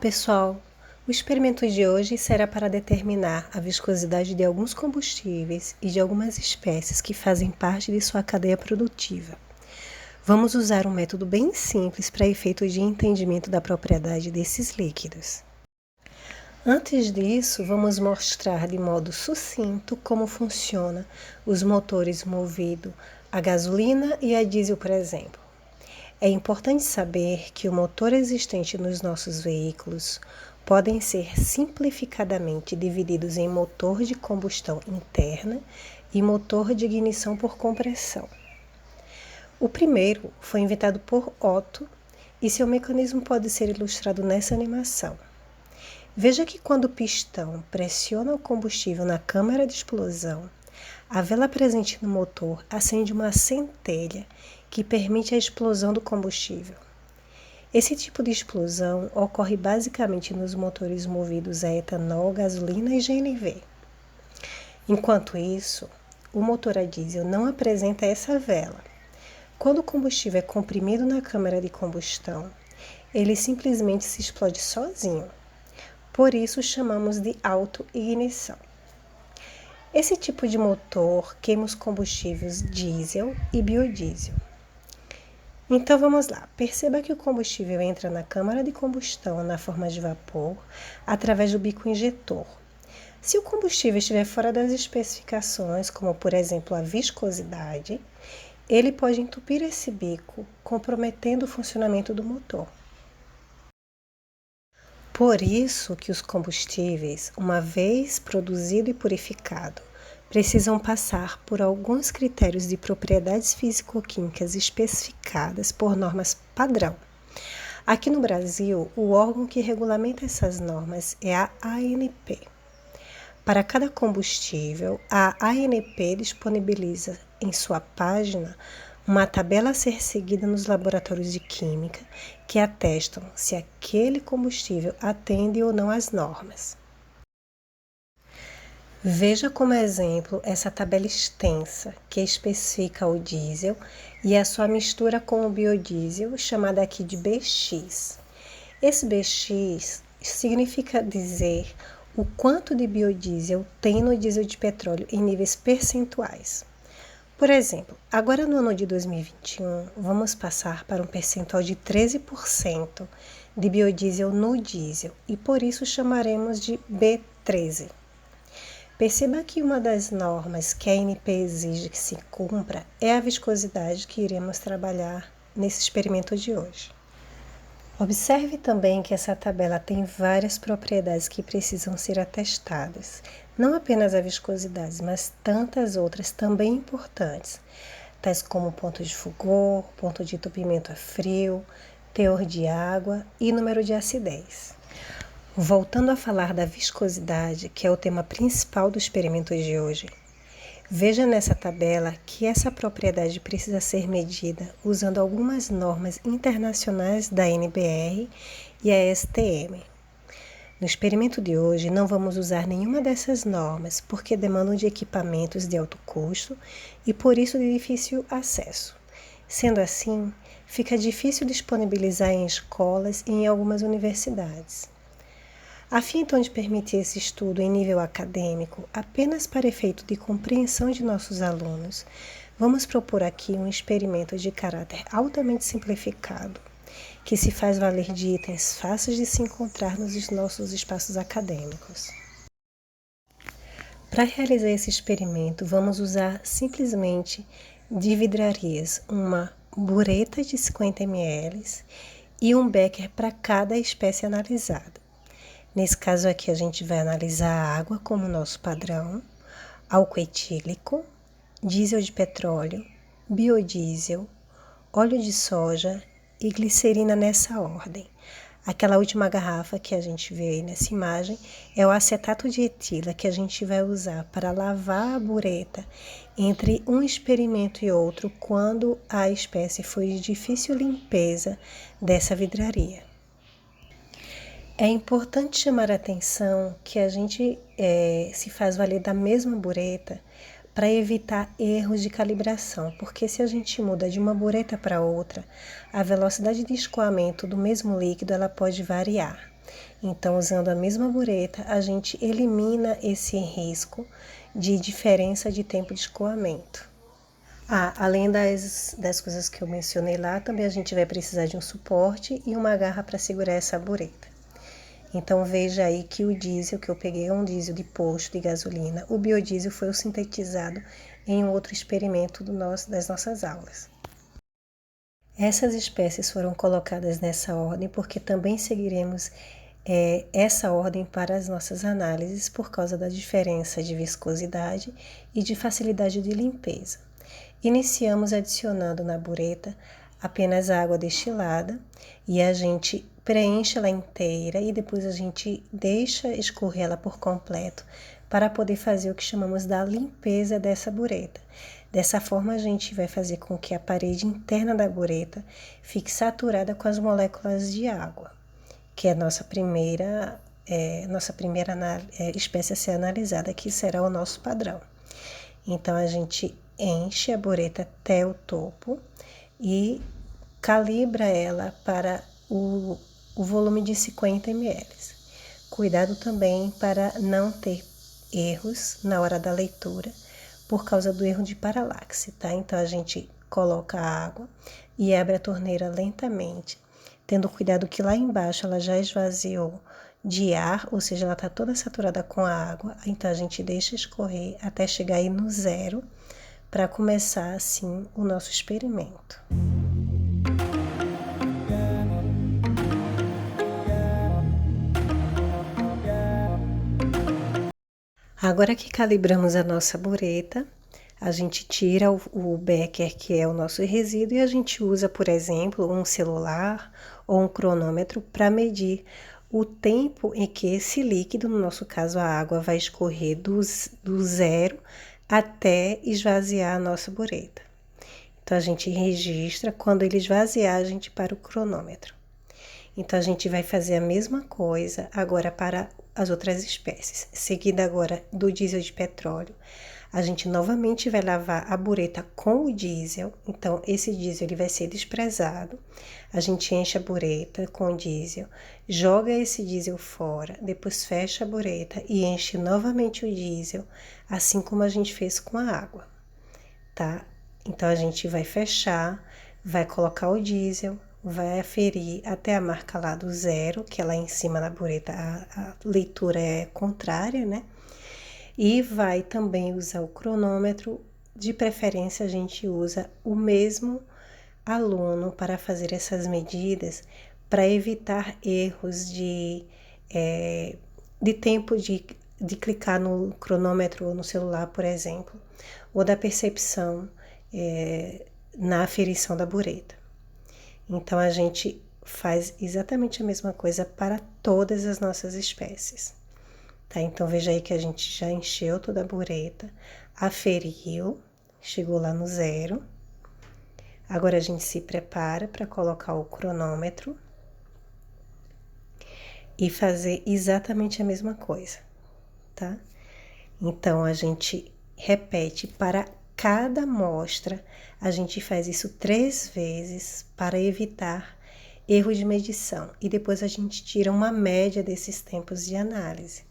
pessoal! O experimento de hoje será para determinar a viscosidade de alguns combustíveis e de algumas espécies que fazem parte de sua cadeia produtiva. Vamos usar um método bem simples para efeito de entendimento da propriedade desses líquidos. Antes disso, vamos mostrar de modo sucinto como funciona os motores movidos a gasolina e a diesel, por exemplo. É importante saber que o motor existente nos nossos veículos podem ser simplificadamente divididos em motor de combustão interna e motor de ignição por compressão. O primeiro foi inventado por Otto e seu mecanismo pode ser ilustrado nessa animação. Veja que quando o pistão pressiona o combustível na câmara de explosão, a vela presente no motor acende uma centelha que permite a explosão do combustível. Esse tipo de explosão ocorre basicamente nos motores movidos a etanol, gasolina e GNV. Enquanto isso, o motor a diesel não apresenta essa vela. Quando o combustível é comprimido na câmara de combustão, ele simplesmente se explode sozinho. Por isso chamamos de autoignição. Esse tipo de motor queima os combustíveis diesel e biodiesel. Então vamos lá, perceba que o combustível entra na câmara de combustão na forma de vapor através do bico injetor. Se o combustível estiver fora das especificações, como por exemplo a viscosidade, ele pode entupir esse bico, comprometendo o funcionamento do motor. Por isso que os combustíveis, uma vez produzido e purificado, precisam passar por alguns critérios de propriedades físico-químicas especificadas por normas padrão. Aqui no Brasil, o órgão que regulamenta essas normas é a ANP. Para cada combustível, a ANP disponibiliza em sua página uma tabela a ser seguida nos laboratórios de química que atestam se aquele combustível atende ou não às normas. Veja como exemplo essa tabela extensa que especifica o diesel e a sua mistura com o biodiesel, chamada aqui de BX. Esse BX significa dizer o quanto de biodiesel tem no diesel de petróleo em níveis percentuais. Por exemplo, agora no ano de 2021, vamos passar para um percentual de 13% de biodiesel no diesel e por isso chamaremos de B13. Perceba que uma das normas que a ANP exige que se cumpra é a viscosidade que iremos trabalhar nesse experimento de hoje. Observe também que essa tabela tem várias propriedades que precisam ser atestadas, não apenas a viscosidade, mas tantas outras também importantes, tais como ponto de fulgor, ponto de entupimento a frio, teor de água e número de acidez. Voltando a falar da viscosidade, que é o tema principal do experimento de hoje, veja nessa tabela que essa propriedade precisa ser medida usando algumas normas internacionais da NBR e a STM. No experimento de hoje, não vamos usar nenhuma dessas normas, porque demandam de equipamentos de alto custo e por isso de difícil acesso. Sendo assim, fica difícil disponibilizar em escolas e em algumas universidades. A fim então de permitir esse estudo em nível acadêmico, apenas para efeito de compreensão de nossos alunos, vamos propor aqui um experimento de caráter altamente simplificado, que se faz valer de itens fáceis de se encontrar nos nossos espaços acadêmicos. Para realizar esse experimento, vamos usar simplesmente de vidrarias uma bureta de 50 ml e um becker para cada espécie analisada. Nesse caso aqui, a gente vai analisar a água como nosso padrão, álcool etílico, diesel de petróleo, biodiesel, óleo de soja e glicerina nessa ordem. Aquela última garrafa que a gente vê aí nessa imagem é o acetato de etila que a gente vai usar para lavar a bureta entre um experimento e outro quando a espécie foi de difícil limpeza dessa vidraria. É importante chamar a atenção que a gente se faz valer da mesma bureta para evitar erros de calibração, porque se a gente muda de uma bureta para outra, a velocidade de escoamento do mesmo líquido ela pode variar. Então, usando a mesma bureta, a gente elimina esse risco de diferença de tempo de escoamento. Além das coisas que eu mencionei lá, também a gente vai precisar de um suporte e uma garra para segurar essa bureta. Então, veja aí que o diesel que eu peguei é um diesel de posto de gasolina. O biodiesel foi o sintetizado em um outro experimento das nossas aulas. Essas espécies foram colocadas nessa ordem porque também seguiremos essa ordem para as nossas análises por causa da diferença de viscosidade e de facilidade de limpeza. Iniciamos adicionando na bureta apenas água destilada e a gente preenche ela inteira e depois a gente deixa escorrer ela por completo para poder fazer o que chamamos da limpeza dessa bureta. Dessa forma, a gente vai fazer com que a parede interna da bureta fique saturada com as moléculas de água, que é a nossa primeira espécie a ser analisada, que será o nosso padrão. Então, a gente enche a bureta até o topo e calibra ela para o volume de 50 ml. Cuidado também para não ter erros na hora da leitura, por causa do erro de paralaxe, tá? Então, a gente coloca a água e abre a torneira lentamente, tendo cuidado que lá embaixo ela já esvaziou de ar, ou seja, ela está toda saturada com a água, então a gente deixa escorrer até chegar aí no zero, para começar assim o nosso experimento. Agora que calibramos a nossa bureta, a gente tira o becker, que é o nosso resíduo, e a gente usa, por exemplo, um celular ou um cronômetro para medir o tempo em que esse líquido, no nosso caso a água, vai escorrer do zero até esvaziar a nossa bureta. Então, a gente registra, quando ele esvaziar, a gente para o cronômetro. Então, a gente vai fazer a mesma coisa agora para as outras espécies. Seguida agora do diesel de petróleo, a gente novamente vai lavar a bureta com o diesel. Então, esse diesel ele vai ser desprezado. A gente enche a bureta com o diesel, joga esse diesel fora, depois fecha a bureta e enche novamente o diesel, assim como a gente fez com a água, tá? Então, a gente vai fechar, vai colocar o diesel, vai aferir até a marca lá do zero, que é lá em cima na bureta, a leitura é contrária, né? E vai também usar o cronômetro, de preferência a gente usa o mesmo aluno para fazer essas medidas, para evitar erros de tempo de clicar no cronômetro ou no celular, por exemplo, ou da percepção na aferição da bureta. Então, a gente faz exatamente a mesma coisa para todas as nossas espécies, tá? Então, veja aí que a gente já encheu toda a bureta, aferiu, chegou lá no zero. Agora, a gente se prepara para colocar o cronômetro e fazer exatamente a mesma coisa, tá? Então, a gente repete para cada amostra, a gente faz isso 3 vezes para evitar erro de medição. E depois a gente tira uma média desses tempos de análise.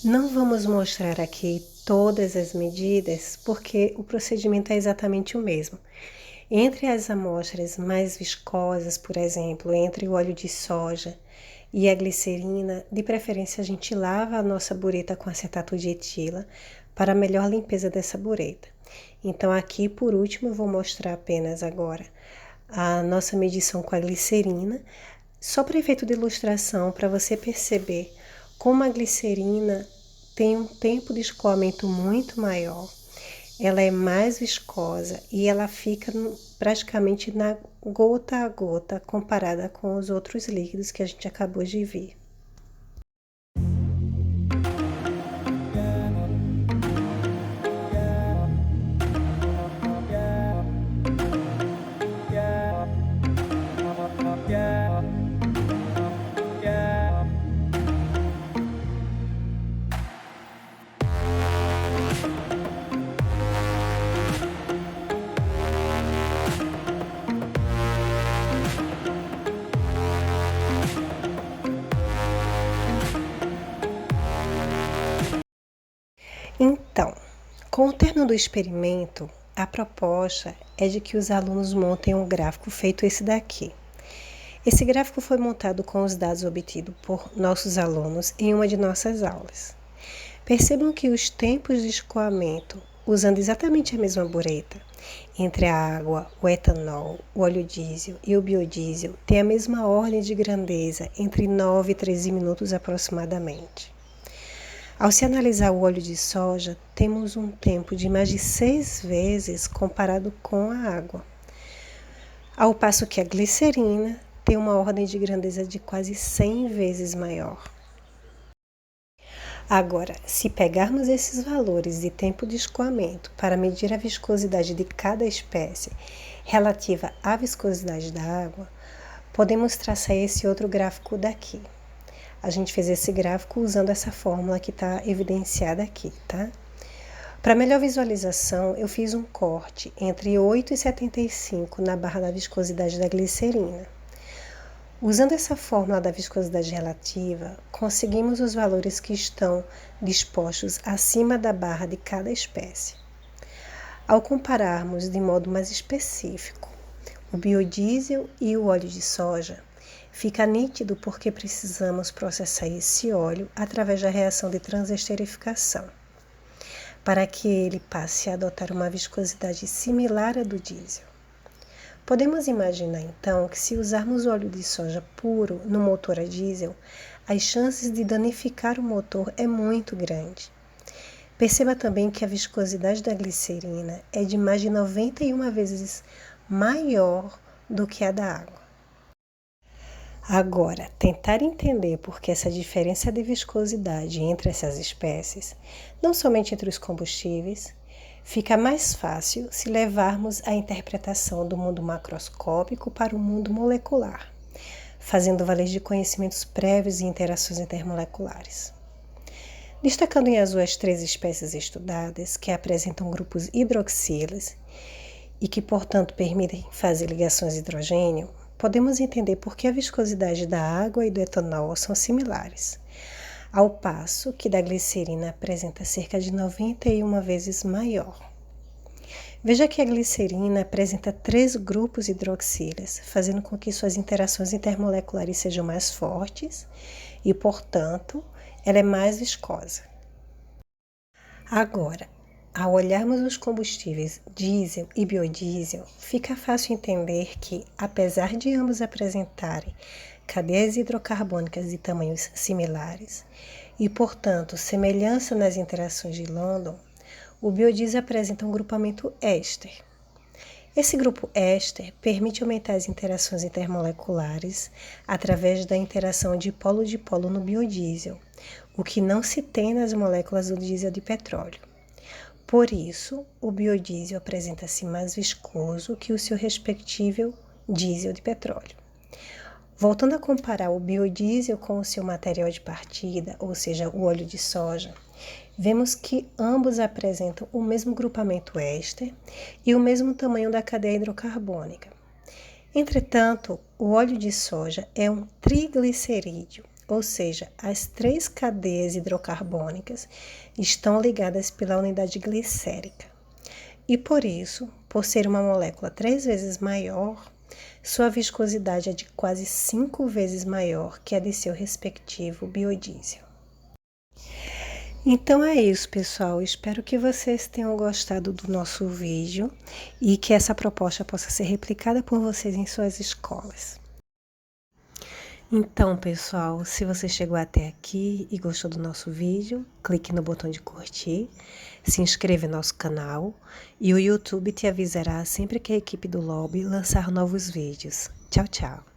Não vamos mostrar aqui todas as medidas, porque o procedimento é exatamente o mesmo. Entre as amostras mais viscosas, por exemplo, entre o óleo de soja e a glicerina, de preferência a gente lava a nossa bureta com acetato de etila para a melhor limpeza dessa bureta. Então, aqui, por último, eu vou mostrar apenas agora a nossa medição com a glicerina, só para efeito de ilustração, para você perceber como a glicerina tem um tempo de escoamento muito maior. Ela é mais viscosa e ela fica praticamente na gota a gota comparada com os outros líquidos que a gente acabou de ver. Com o término do experimento, a proposta é de que os alunos montem um gráfico feito esse daqui. Esse gráfico foi montado com os dados obtidos por nossos alunos em uma de nossas aulas. Percebam que os tempos de escoamento, usando exatamente a mesma bureta, entre a água, o etanol, o óleo diesel e o biodiesel, têm a mesma ordem de grandeza, entre 9 e 13 minutos aproximadamente. Ao se analisar o óleo de soja, temos um tempo de mais de 6 vezes comparado com a água, ao passo que a glicerina tem uma ordem de grandeza de quase 100 vezes maior. Agora, se pegarmos esses valores de tempo de escoamento para medir a viscosidade de cada espécie relativa à viscosidade da água, podemos traçar esse outro gráfico daqui. A gente fez esse gráfico usando essa fórmula que está evidenciada aqui, tá? Para melhor visualização, eu fiz um corte entre 8 e 75 na barra da viscosidade da glicerina. Usando essa fórmula da viscosidade relativa, conseguimos os valores que estão dispostos acima da barra de cada espécie. Ao compararmos de modo mais específico o biodiesel e o óleo de soja, fica nítido porque precisamos processar esse óleo através da reação de transesterificação, para que ele passe a adotar uma viscosidade similar à do diesel. Podemos imaginar então que se usarmos óleo de soja puro no motor a diesel, as chances de danificar o motor é muito grande. Perceba também que a viscosidade da glicerina é de mais de 91 vezes maior do que a da água. Agora, tentar entender por que essa diferença de viscosidade entre essas espécies, não somente entre os combustíveis, fica mais fácil se levarmos a interpretação do mundo macroscópico para o mundo molecular, fazendo valer de conhecimentos prévios e interações intermoleculares. Destacando em azul as 3 espécies estudadas, que apresentam grupos hidroxilas e que, portanto, permitem fazer ligações de hidrogênio, podemos entender por que a viscosidade da água e do etanol são similares, ao passo que da glicerina apresenta cerca de 91 vezes maior. Veja que a glicerina apresenta 3 grupos hidroxilas, fazendo com que suas interações intermoleculares sejam mais fortes e, portanto, ela é mais viscosa. Agora, ao olharmos os combustíveis diesel e biodiesel, fica fácil entender que, apesar de ambos apresentarem cadeias hidrocarbônicas de tamanhos similares e, portanto, semelhança nas interações de London, o biodiesel apresenta um grupamento éster. Esse grupo éster permite aumentar as interações intermoleculares através da interação dipolo-dipolo no biodiesel, o que não se tem nas moléculas do diesel de petróleo. Por isso, o biodiesel apresenta-se mais viscoso que o seu respectivo diesel de petróleo. Voltando a comparar o biodiesel com o seu material de partida, ou seja, o óleo de soja, vemos que ambos apresentam o mesmo grupamento éster e o mesmo tamanho da cadeia hidrocarbônica. Entretanto, o óleo de soja é um triglicerídeo, ou seja, as 3 cadeias hidrocarbônicas estão ligadas pela unidade glicérica. E por isso, por ser uma molécula 3 vezes maior, sua viscosidade é de quase 5 vezes maior que a de seu respectivo biodiesel. Então é isso, pessoal. Espero que vocês tenham gostado do nosso vídeo e que essa proposta possa ser replicada por vocês em suas escolas. Então, pessoal, se você chegou até aqui e gostou do nosso vídeo, clique no botão de curtir, se inscreva no nosso canal e o YouTube te avisará sempre que a equipe do Lobby lançar novos vídeos. Tchau, tchau!